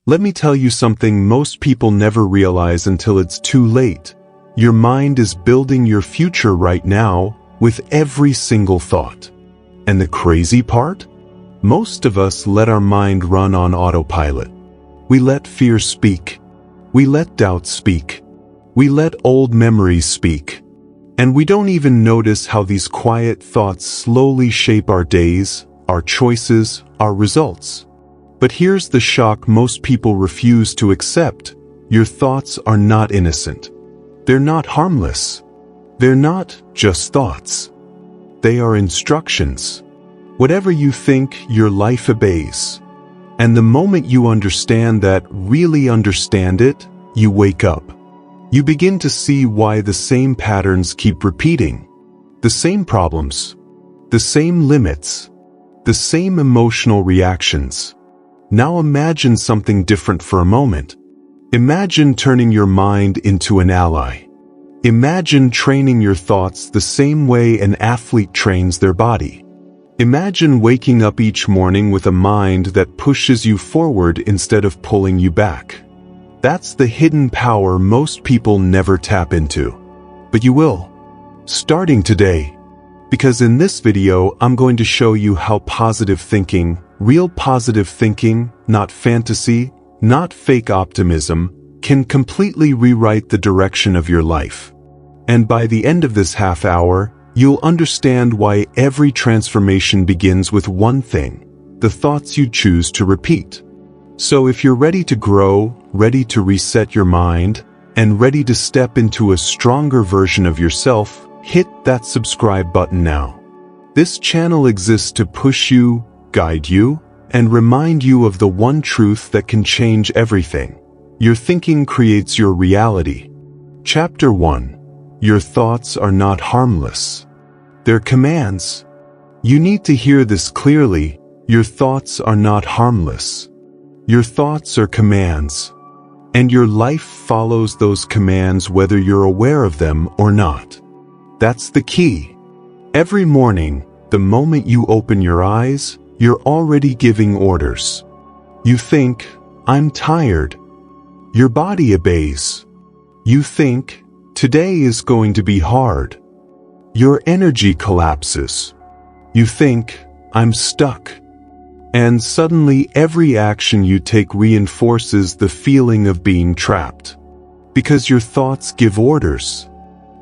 Let me tell you something most people never realize until it's too late. Your mind is building your future right now with every single thought. And the crazy part? Most of us let our mind run on autopilot. We let fear speak. We let doubt speak. We let old memories speak. And we don't even notice how these quiet thoughts slowly shape our days, our choices, our results. But here's the shock most people refuse to accept. Your thoughts are not innocent. They're not harmless. They're not just thoughts. They are instructions. Whatever you think, your life obeys. And the moment you understand that, really understand it, you wake up. You begin to see why the same patterns keep repeating. The same problems. The same limits. The same emotional reactions. Now imagine something different for a moment. Imagine turning your mind into an ally. Imagine training your thoughts the same way an athlete trains their body. Imagine waking up each morning with a mind that pushes you forward instead of pulling you back. That's the hidden power most people never tap into. But you will. Starting today. Because in this video, I'm going to show you how positive thinking, real positive thinking, not fantasy, not fake optimism, can completely rewrite the direction of your life. And by the end of this half hour, you'll understand why every transformation begins with one thing: the thoughts you choose to repeat. So if you're ready to grow, ready to reset your mind, and ready to step into a stronger version of yourself, hit that subscribe button now. This channel exists to push you, guide you, and remind you of the one truth that can change everything. Your thinking creates your reality. Chapter 1. Your thoughts are not harmless. They're commands. You need to hear this clearly. Your thoughts are not harmless. Your thoughts are commands. And your life follows those commands whether you're aware of them or not. That's the key. Every morning, the moment you open your eyes, you're already giving orders. You think, I'm tired. Your body obeys. You think, today is going to be hard. Your energy collapses. You think, I'm stuck. And suddenly every action you take reinforces the feeling of being trapped. Because your thoughts give orders.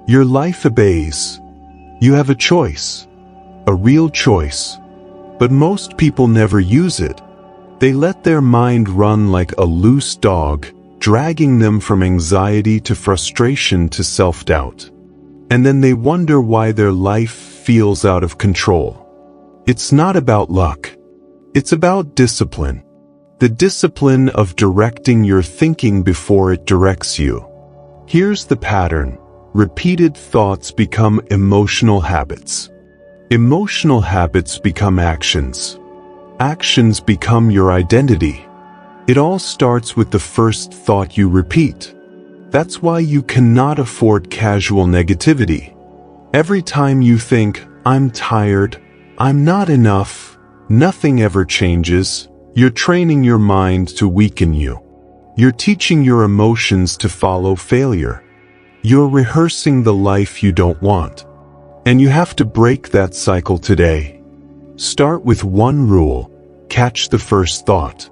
Your life obeys. You have a choice. A real choice. But most people never use it. They let their mind run like a loose dog, dragging them from anxiety to frustration to self-doubt. And then they wonder why their life feels out of control. It's not about luck. It's about discipline. The discipline of directing your thinking before it directs you. Here's the pattern. Repeated thoughts become emotional habits. Emotional habits become actions. Actions become your identity. It all starts with the first thought you repeat. That's why you cannot afford casual negativity. Every time you think, I'm tired, I'm not enough, nothing ever changes, you're training your mind to weaken you. You're teaching your emotions to follow failure. You're rehearsing the life you don't want. And you have to break that cycle today. Start with one rule. Catch the first thought.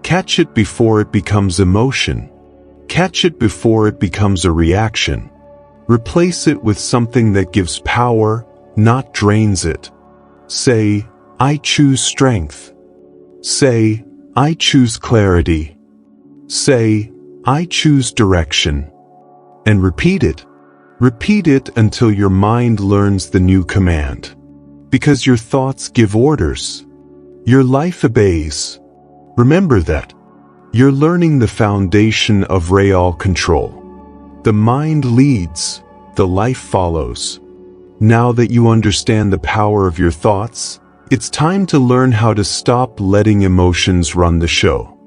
Catch it before it becomes emotion. Catch it before it becomes a reaction. Replace it with something that gives power, not drains it. Say, I choose strength. Say, I choose clarity. Say, I choose direction. And repeat it. Repeat it until your mind learns the new command. Because your thoughts give orders. Your life obeys. Remember that. You're learning the foundation of real control. The mind leads, the life follows. Now that you understand the power of your thoughts, it's time to learn how to stop letting emotions run the show.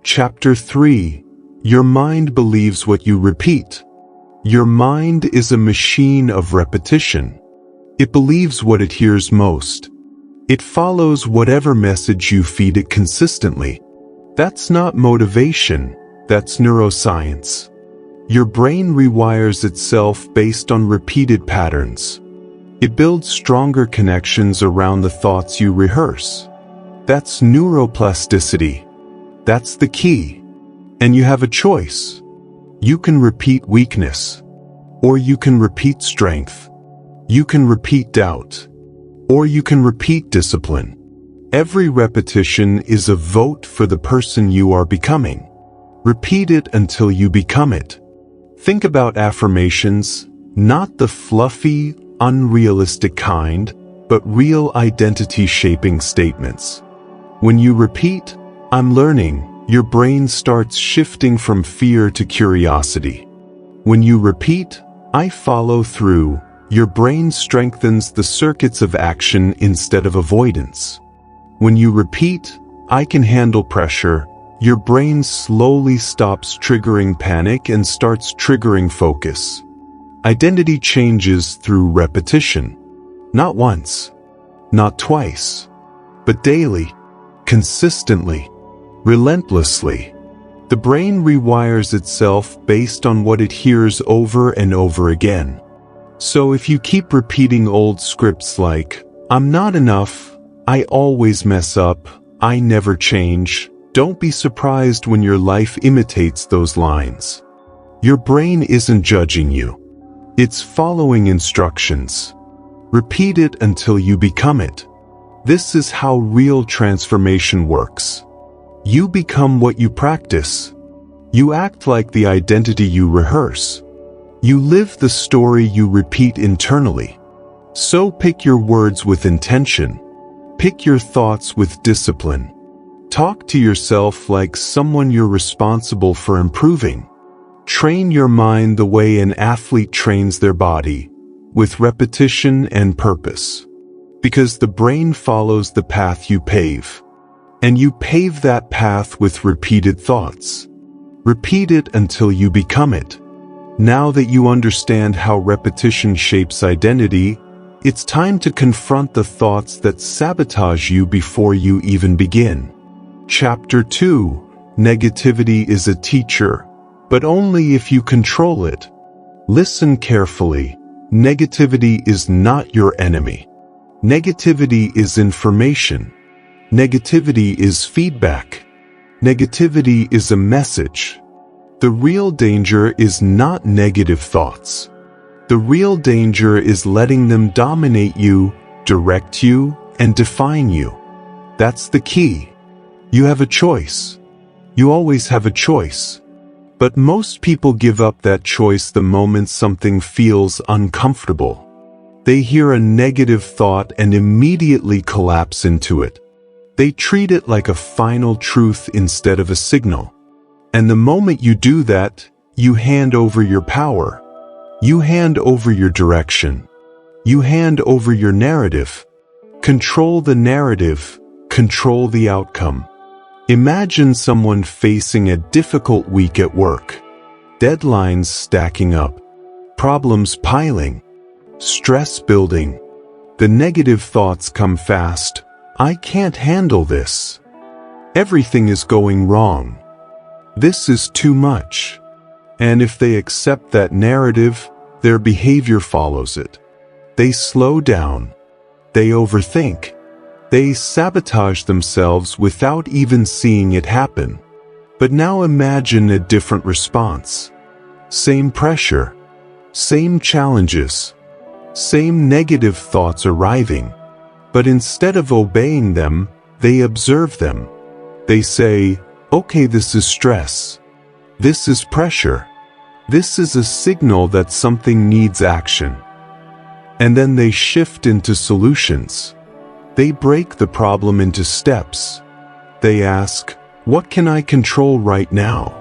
Chapter 3. Your mind believes what you repeat. Your mind is a machine of repetition. It believes what it hears most. It follows whatever message you feed it consistently. That's not motivation, that's neuroscience. Your brain rewires itself based on repeated patterns. It builds stronger connections around the thoughts you rehearse. That's neuroplasticity. That's the key. And you have a choice. You can repeat weakness, or you can repeat strength. You can repeat doubt, or you can repeat discipline. Every repetition is a vote for the person you are becoming. Repeat it until you become it. Think about affirmations, not the fluffy, unrealistic kind, but real identity-shaping statements. When you repeat, "I'm learning," your brain starts shifting from fear to curiosity. When you repeat, "I follow through," your brain strengthens the circuits of action instead of avoidance. When you repeat, "I can handle pressure," your brain slowly stops triggering panic and starts triggering focus. Identity changes through repetition. Not once, not twice, but daily, consistently, relentlessly. The brain rewires itself based on what it hears over and over again. So if you keep repeating old scripts like, "I'm not enough," "I always mess up," "I never change," don't be surprised when your life imitates those lines. Your brain isn't judging you. It's following instructions. Repeat it until you become it. This is how real transformation works. You become what you practice. You act like the identity you rehearse. You live the story you repeat internally. So pick your words with intention. Pick your thoughts with discipline. Talk to yourself like someone you're responsible for improving. Train your mind the way an athlete trains their body, with repetition and purpose. Because the brain follows the path you pave. And you pave that path with repeated thoughts. Repeat it until you become it. Now that you understand how repetition shapes identity, it's time to confront the thoughts that sabotage you before you even begin. Chapter 2: Negativity is a teacher, but only if you control it. Listen carefully. Negativity is not your enemy. Negativity is information. Negativity is feedback. Negativity is a message. The real danger is not negative thoughts. The real danger is letting them dominate you, direct you, and define you. That's the key. You have a choice. You always have a choice. But most people give up that choice the moment something feels uncomfortable. They hear a negative thought and immediately collapse into it. They treat it like a final truth instead of a signal. And the moment you do that, you hand over your power. You hand over your direction. You hand over your narrative. Control the narrative. Control the outcome. Imagine someone facing a difficult week at work. Deadlines stacking up. Problems piling. Stress building. The negative thoughts come fast. "I can't handle this. Everything is going wrong. This is too much." And if they accept that narrative, their behavior follows it. They slow down. They overthink. They sabotage themselves without even seeing it happen. But now imagine a different response. Same pressure. Same challenges. Same negative thoughts arriving. But instead of obeying them, they observe them. They say, "Okay, this is stress. This is pressure. This is a signal that something needs action." And then they shift into solutions. They break the problem into steps. They ask, "What can I control right now?"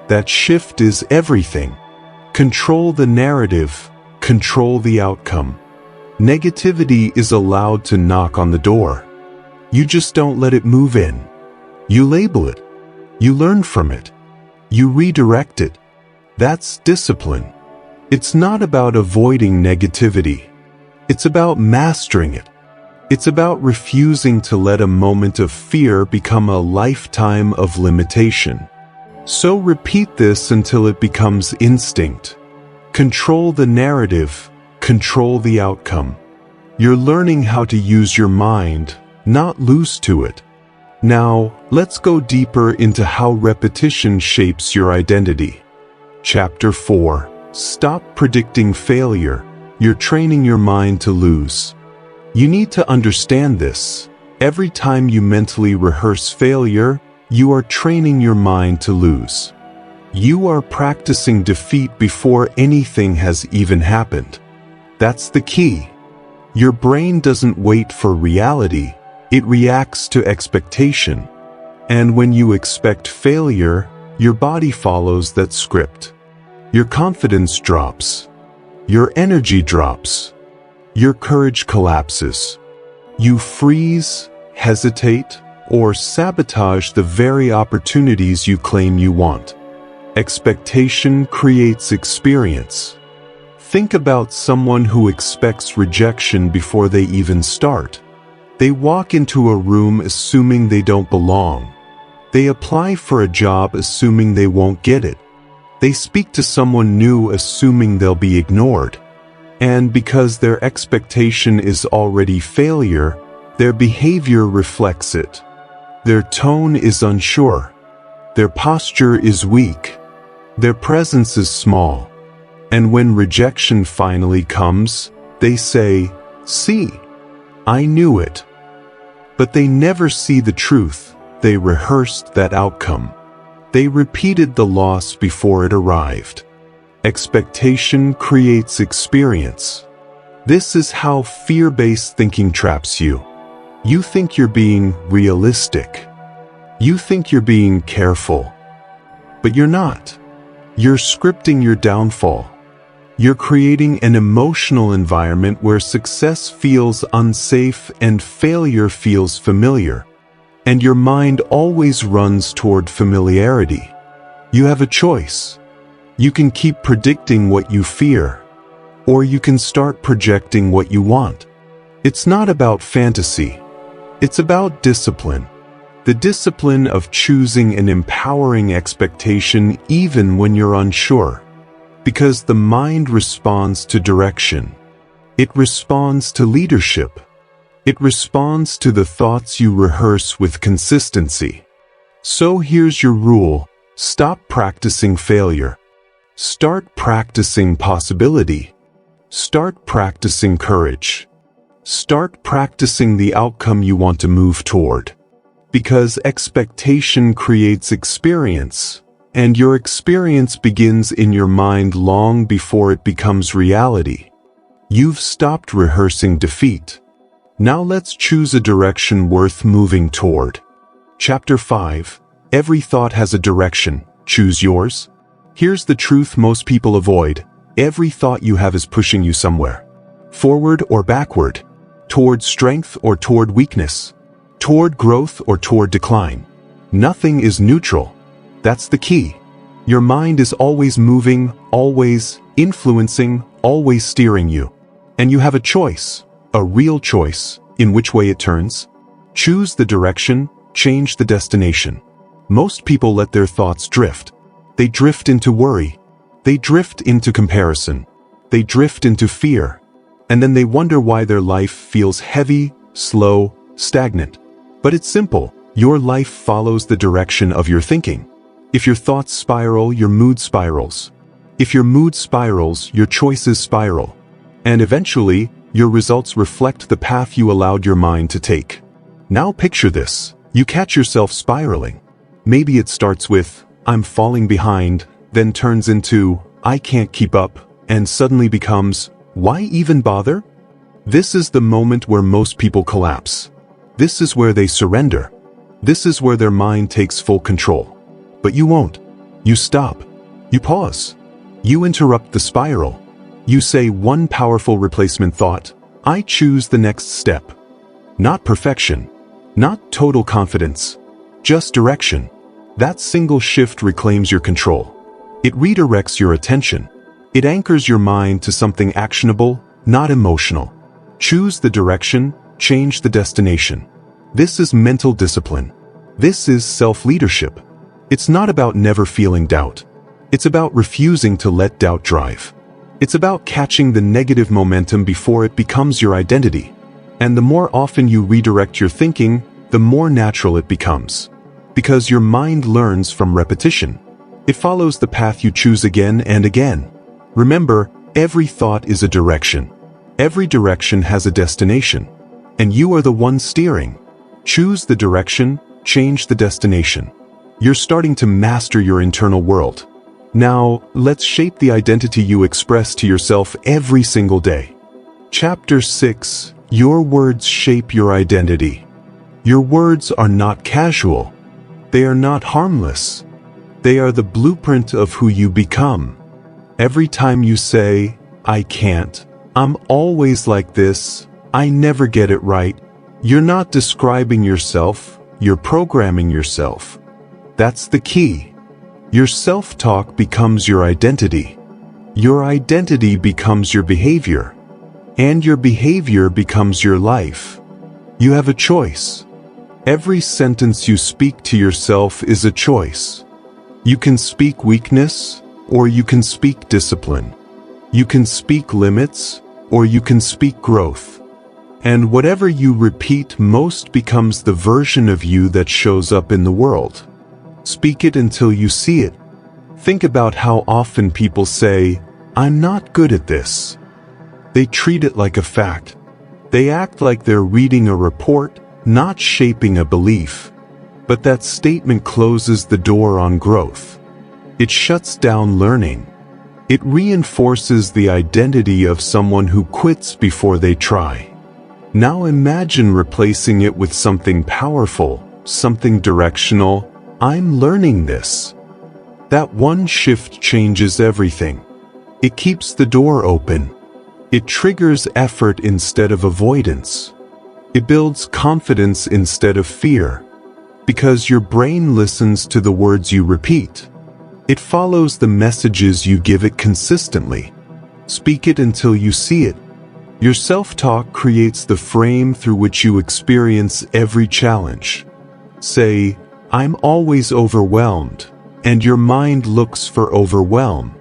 That shift is everything. Control the narrative. Control the outcome. Negativity is allowed to knock on the door. You just don't let it move in. You label it. You learn from it. You redirect it. That's discipline. It's not about avoiding negativity. It's about mastering it. It's about refusing to let a moment of fear become a lifetime of limitation. So repeat this until it becomes instinct. Control the narrative, control the outcome. You're learning how to use your mind, not lose to it. Now, let's go deeper into how repetition shapes your identity. Chapter 4. Stop predicting failure. You're training your mind to lose. You need to understand this. Every time you mentally rehearse failure, you are training your mind to lose. You are practicing defeat before anything has even happened. That's the key. Your brain doesn't wait for reality, it reacts to expectation. And when you expect failure, your body follows that script. Your confidence drops. Your energy drops. Your courage collapses. You freeze, hesitate, or sabotage the very opportunities you claim you want. Expectation creates experience. Think about someone who expects rejection before they even start. They walk into a room assuming they don't belong. They apply for a job assuming they won't get it. They speak to someone new assuming they'll be ignored. And because their expectation is already failure, their behavior reflects it. Their tone is unsure. Their posture is weak. Their presence is small. And when rejection finally comes, they say, "See, I knew it." But they never see the truth. They rehearsed that outcome. They repeated the loss before it arrived. Expectation creates experience. This is how fear-based thinking traps you. You think you're being realistic. You think you're being careful. But you're not. You're scripting your downfall. You're creating an emotional environment where success feels unsafe and failure feels familiar. And your mind always runs toward familiarity. You have a choice. You can keep predicting what you fear, or you can start projecting what you want. It's not about fantasy. It's about discipline. The discipline of choosing an empowering expectation even when you're unsure. Because the mind responds to direction. It responds to leadership. It responds to the thoughts you rehearse with consistency. So here's your rule. Stop practicing failure. Start practicing possibility. Start practicing courage. Start practicing the outcome you want to move toward. Because expectation creates experience, and your experience begins in your mind long before it becomes reality. You've stopped rehearsing defeat. Now let's choose a direction worth moving toward. Chapter 5. Every thought has a direction. Choose yours. Here's the truth most people avoid. Every thought you have is pushing you somewhere. Forward or backward. Toward strength or toward weakness. Toward growth or toward decline. Nothing is neutral. That's the key. Your mind is always moving, always influencing, always steering you. And you have a choice, a real choice, in which way it turns. Choose the direction, change the destination. Most people let their thoughts drift. They drift into worry. They drift into comparison. They drift into fear. And then they wonder why their life feels heavy, slow, stagnant. But it's simple. Your life follows the direction of your thinking. If your thoughts spiral, your mood spirals. If your mood spirals, your choices spiral. And eventually, your results reflect the path you allowed your mind to take. Now picture this. You catch yourself spiraling. Maybe it starts with, "I'm falling behind," then turns into, "I can't keep up," and suddenly becomes, "Why even bother?" This is the moment where most people collapse. This is where they surrender. This is where their mind takes full control. But you won't. You stop. You pause. You interrupt the spiral. You say one powerful replacement thought, "I choose the next step." Not perfection. Not total confidence. Just direction. That single shift reclaims your control. It redirects your attention. It anchors your mind to something actionable, not emotional. Choose the direction, change the destination. This is mental discipline. This is self-leadership. It's not about never feeling doubt. It's about refusing to let doubt drive. It's about catching the negative momentum before it becomes your identity. And the more often you redirect your thinking, the more natural it becomes. Because your mind learns from repetition. It follows the path you choose again and again. Remember, every thought is a direction. Every direction has a destination. And you are the one steering. Choose the direction, change the destination. You're starting to master your internal world. Now, let's shape the identity you express to yourself every single day. Chapter 6. Your words shape your identity. Your words are not casual. They are not harmless. They are the blueprint of who you become. Every time you say, "I can't," "I'm always like this," "I never get it right," you're not describing yourself, you're programming yourself. That's the key. Your self-talk becomes your identity. Your identity becomes your behavior. And your behavior becomes your life. You have a choice. Every sentence you speak to yourself is a choice. You can speak weakness, or you can speak discipline. You can speak limits, or you can speak growth. And whatever you repeat most becomes the version of you that shows up in the world. Speak it until you see it. Think about how often people say, "I'm not good at this." They treat it like a fact. They act like they're reading a report, not shaping a belief. But that statement closes the door on growth. It shuts down learning. It reinforces the identity of someone who quits before they try. Now imagine replacing it with something powerful, something directional. "I'm learning this." That one shift changes everything. It keeps the door open. It triggers effort instead of avoidance. It builds confidence instead of fear. Because your brain listens to the words you repeat. It follows the messages you give it consistently. Speak it until you see it. Your self-talk creates the frame through which you experience every challenge. Say, "I'm always overwhelmed," and your mind looks for overwhelm.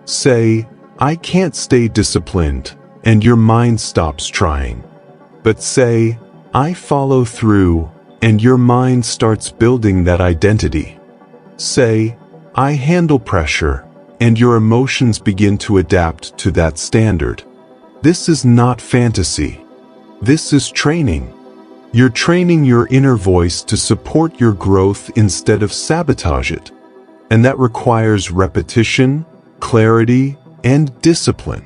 Say, "I can't stay disciplined," and your mind stops trying. But say, "I follow through," and your mind starts building that identity. Say, "I handle pressure," and your emotions begin to adapt to that standard. This is not fantasy. This is training. You're training your inner voice to support your growth instead of sabotage it. And that requires repetition, clarity, and discipline.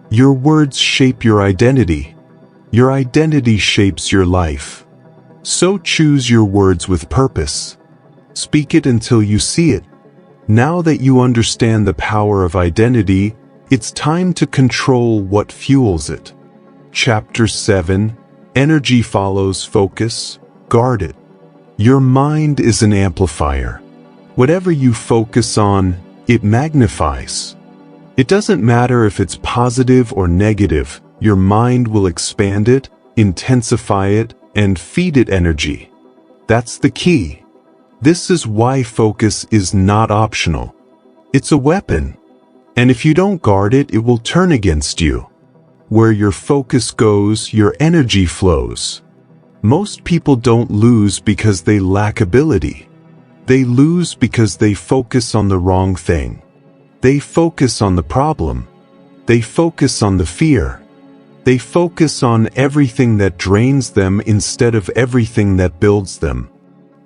Your words shape your identity. Your identity shapes your life. So choose your words with purpose. Speak it until you see it. Now that you understand the power of identity, it's time to control what fuels it. Chapter 7. Energy follows focus. Guard it. Your mind is an amplifier. Whatever you focus on, it magnifies. It doesn't matter if it's positive or negative, your mind will expand it, intensify it, and feed it energy. That's the key. This is why focus is not optional. It's a weapon. And if you don't guard it, it will turn against you. Where your focus goes, your energy flows. Most people don't lose because they lack ability. They lose because they focus on the wrong thing. They focus on the problem. They focus on the fear. They focus on everything that drains them instead of everything that builds them.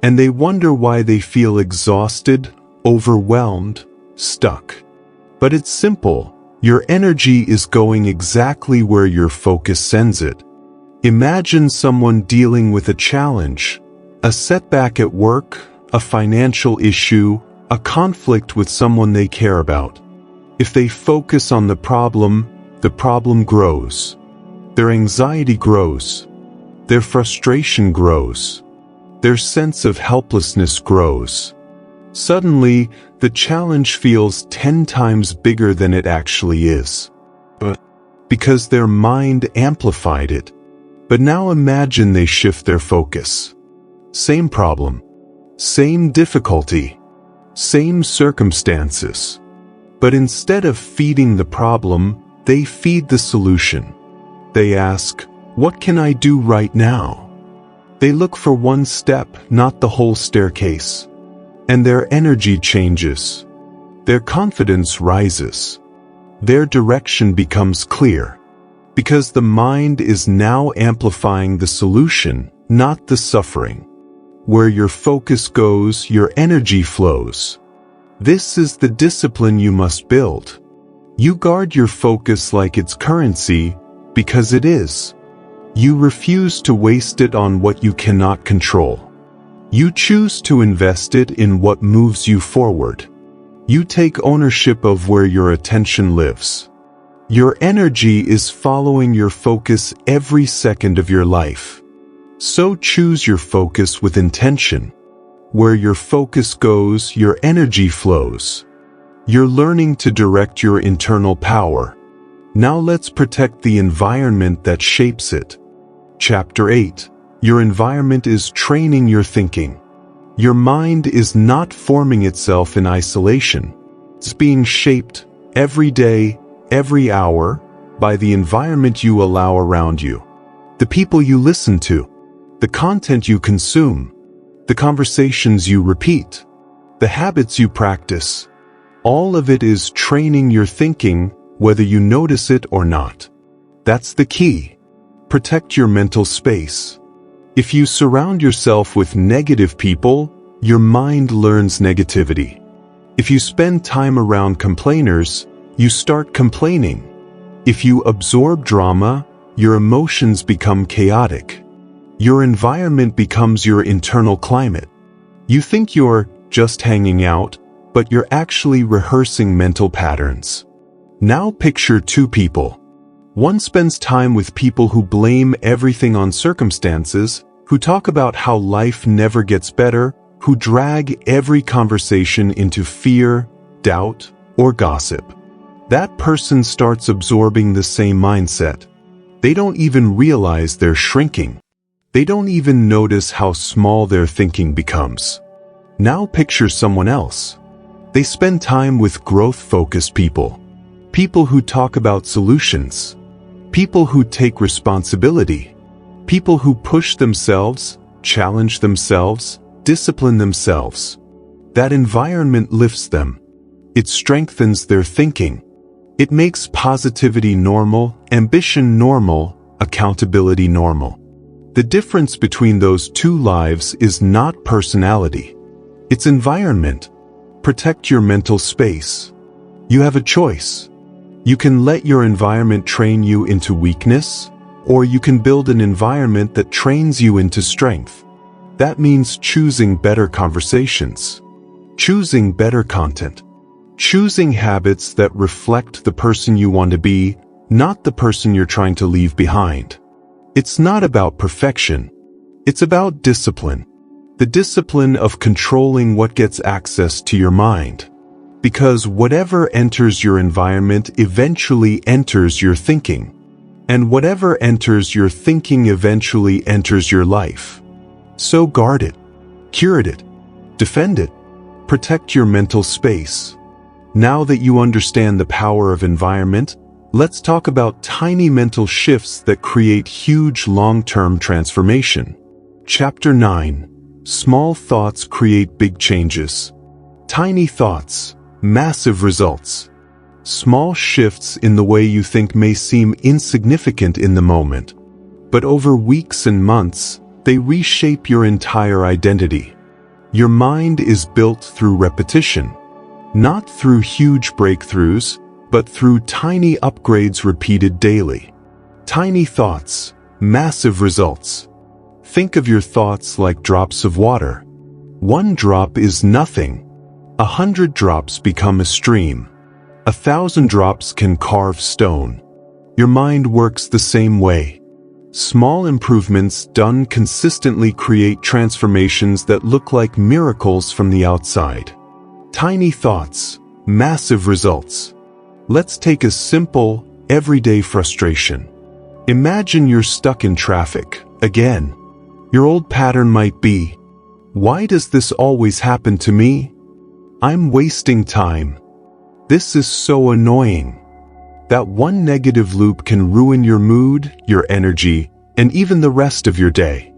And they wonder why they feel exhausted, overwhelmed, stuck. But it's simple. Your energy is going exactly where your focus sends it. Imagine someone dealing with a challenge, a setback at work, a financial issue, a conflict with someone they care about. If they focus on the problem grows. Their anxiety grows. Their frustration grows. Their sense of helplessness grows. Suddenly, the challenge feels 10 times bigger than it actually is. But because their mind amplified it. But now imagine they shift their focus. Same problem, same difficulty, same circumstances. But instead of feeding the problem, they feed the solution. They ask, "What can I do right now?" They look for one step, not the whole staircase. And their energy changes. Their confidence rises. Their direction becomes clear. Because the mind is now amplifying the solution, not the suffering. Where your focus goes, your energy flows. This is the discipline you must build. You guard your focus like it's currency, because it is. You refuse to waste it on what you cannot control. You choose to invest it in what moves you forward. You take ownership of where your attention lives. Your energy is following your focus every second of your life. So choose your focus with intention. Where your focus goes, your energy flows. You're learning to direct your internal power. Now let's protect the environment that shapes it. Chapter 8. Your environment is training your thinking. Your mind is not forming itself in isolation. It's being shaped every day, every hour, by the environment you allow around you. The people you listen to, the content you consume, the conversations you repeat, the habits you practice. All of it is training your thinking, whether you notice it or not. That's the key. Protect your mental space. If you surround yourself with negative people, your mind learns negativity. If you spend time around complainers, you start complaining. If you absorb drama, your emotions become chaotic. Your environment becomes your internal climate. You think you're just hanging out, but you're actually rehearsing mental patterns. Now picture two people. One spends time with people who blame everything on circumstances, who talk about how life never gets better, who drag every conversation into fear, doubt, or gossip. That person starts absorbing the same mindset. They don't even realize they're shrinking. They don't even notice how small their thinking becomes. Now picture someone else. They spend time with growth-focused people. People who talk about solutions. People who take responsibility. People who push themselves, challenge themselves, discipline themselves. That environment lifts them. It strengthens their thinking. It makes positivity normal, ambition normal, accountability normal. The difference between those two lives is not personality. It's environment. Protect your mental space. You have a choice. You can let your environment train you into weakness, or you can build an environment that trains you into strength. That means choosing better conversations, choosing better content, choosing habits that reflect the person you want to be, not the person you're trying to leave behind. It's not about perfection. It's about discipline. The discipline of controlling what gets access to your mind. Because whatever enters your environment eventually enters your thinking. And whatever enters your thinking eventually enters your life. So guard it, curate it, defend it, protect your mental space. Now that you understand the power of environment, let's talk about tiny mental shifts that create huge long-term transformation. Chapter 9. Small thoughts create big changes. Tiny thoughts, massive results. Small shifts in the way you think may seem insignificant in the moment, but over weeks and months, they reshape your entire identity. Your mind is built through repetition, not through huge breakthroughs, but through tiny upgrades repeated daily. Tiny thoughts, massive results. Think of your thoughts like drops of water. One drop is nothing. 100 drops become a stream. 1,000 drops can carve stone. Your mind works the same way. Small improvements done consistently create transformations that look like miracles from the outside. Tiny thoughts, massive results. Let's take a simple, everyday frustration. Imagine you're stuck in traffic, again. Your old pattern might be, why does this always happen to me? I'm wasting time. This is so annoying. That one negative loop can ruin your mood, your energy, and even the rest of your day.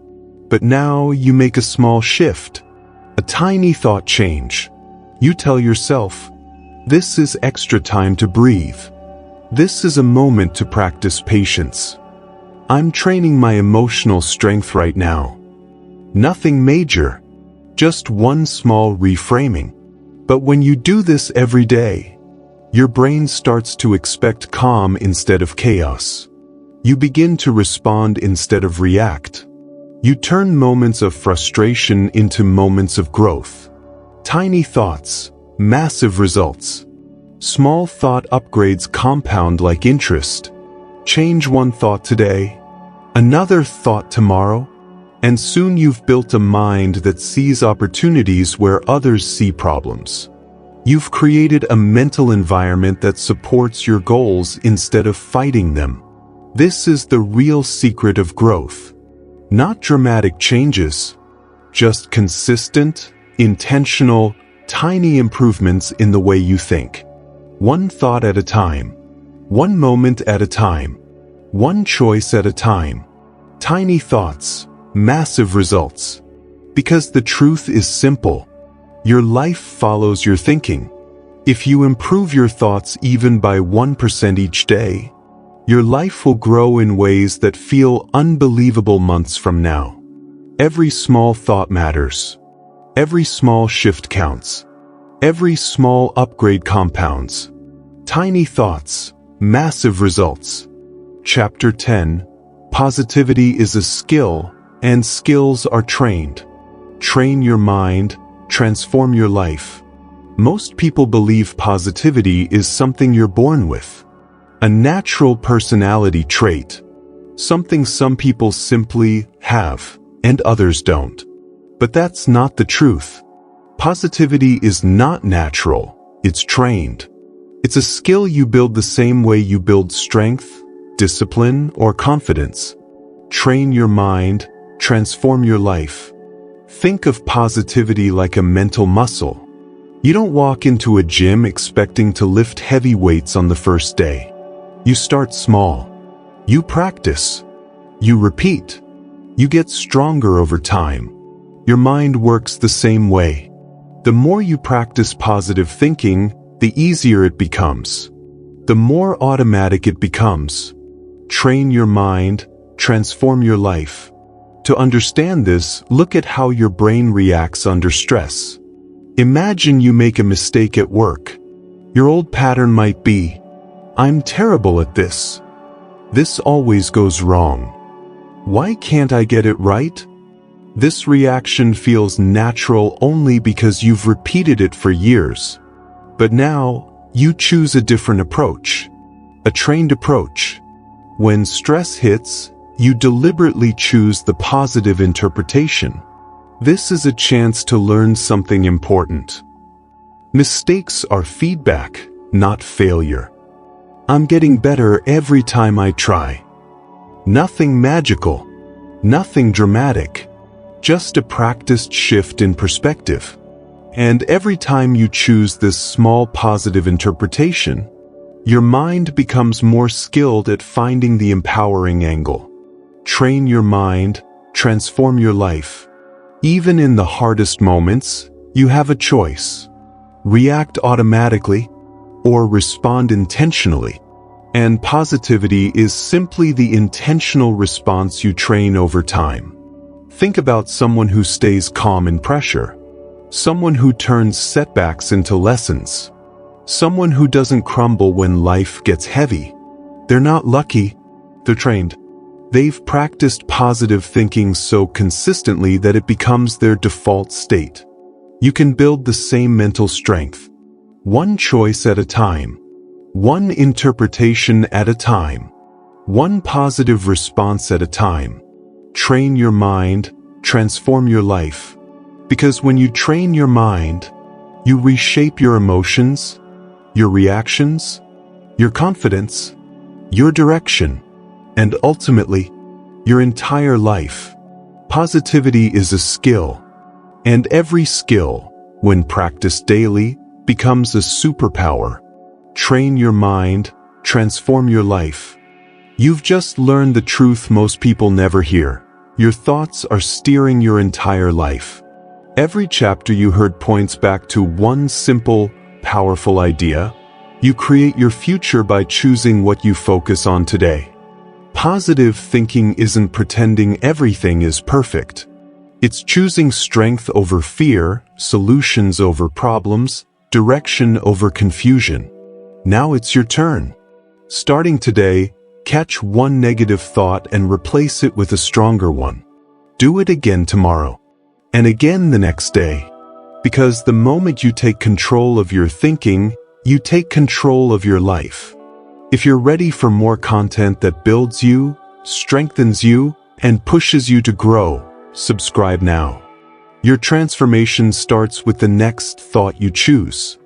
But now you make a small shift, a tiny thought change. You tell yourself, this is extra time to breathe. This is a moment to practice patience. I'm training my emotional strength right now. Nothing major, just one small reframing. But when you do this every day, your brain starts to expect calm instead of chaos. You begin to respond instead of react. You turn moments of frustration into moments of growth. Tiny thoughts, massive results. Small thought upgrades compound like interest. Change one thought today, another thought tomorrow, and soon you've built a mind that sees opportunities where others see problems. You've created a mental environment that supports your goals instead of fighting them. This is the real secret of growth. Not dramatic changes, just consistent, intentional, tiny improvements in the way you think. One thought at a time, one moment at a time, one choice at a time. Tiny thoughts, massive results. Because the truth is simple. Your life follows your thinking. If you improve your thoughts even by 1% each day, your life will grow in ways that feel unbelievable months from now. Every small thought matters. Every small shift counts. Every small upgrade compounds. Tiny thoughts, massive results. Chapter 10. Positivity is a skill, and skills are trained. Train your mind, transform your life. Most people believe positivity is something you're born with. A natural personality trait. Something some people simply have, and others don't. But that's not the truth. Positivity is not natural, it's trained. It's a skill you build the same way you build strength, discipline, or confidence. Train your mind, transform your life. Think of positivity like a mental muscle. You don't walk into a gym expecting to lift heavy weights on the first day. You start small. You practice. You repeat. You get stronger over time. Your mind works the same way. The more you practice positive thinking, the easier it becomes. The more automatic it becomes. Train your mind, transform your life. To understand this, look at how your brain reacts under stress. Imagine you make a mistake at work. Your old pattern might be, I'm terrible at this. This always goes wrong. Why can't I get it right? This reaction feels natural only because you've repeated it for years. But now, you choose a different approach. A trained approach. When stress hits, you deliberately choose the positive interpretation. This is a chance to learn something important. Mistakes are feedback, not failure. I'm getting better every time I try. Nothing magical, nothing dramatic, just a practiced shift in perspective. And every time you choose this small positive interpretation, your mind becomes more skilled at finding the empowering angle. Train your mind, transform your life. Even in the hardest moments, you have a choice. React automatically or respond intentionally. And positivity is simply the intentional response you train over time. Think about someone who stays calm in pressure. Someone who turns setbacks into lessons. Someone who doesn't crumble when life gets heavy. They're not lucky, they're trained. They've practiced positive thinking so consistently that it becomes their default state. You can build the same mental strength. One choice at a time. One interpretation at a time. One positive response at a time. Train your mind, transform your life. Because when you train your mind, you reshape your emotions, your reactions, your confidence, your direction. and ultimately, your entire life. Positivity is a skill, and every skill, when practiced daily, becomes a superpower. Train your mind, transform your life. You've just learned the truth most people never hear. Your thoughts are steering your entire life. Every chapter you heard points back to one simple, powerful idea. You create your future by choosing what you focus on today. Positive thinking isn't pretending everything is perfect. It's choosing strength over fear, solutions over problems, direction over confusion. Now it's your turn. Starting today, catch one negative thought and replace it with a stronger one. Do it again tomorrow, and again the next day. Because the moment you take control of your thinking, you take control of your life. If you're ready for more content that builds you, strengthens you, and pushes you to grow, subscribe now. Your transformation starts with the next thought you choose.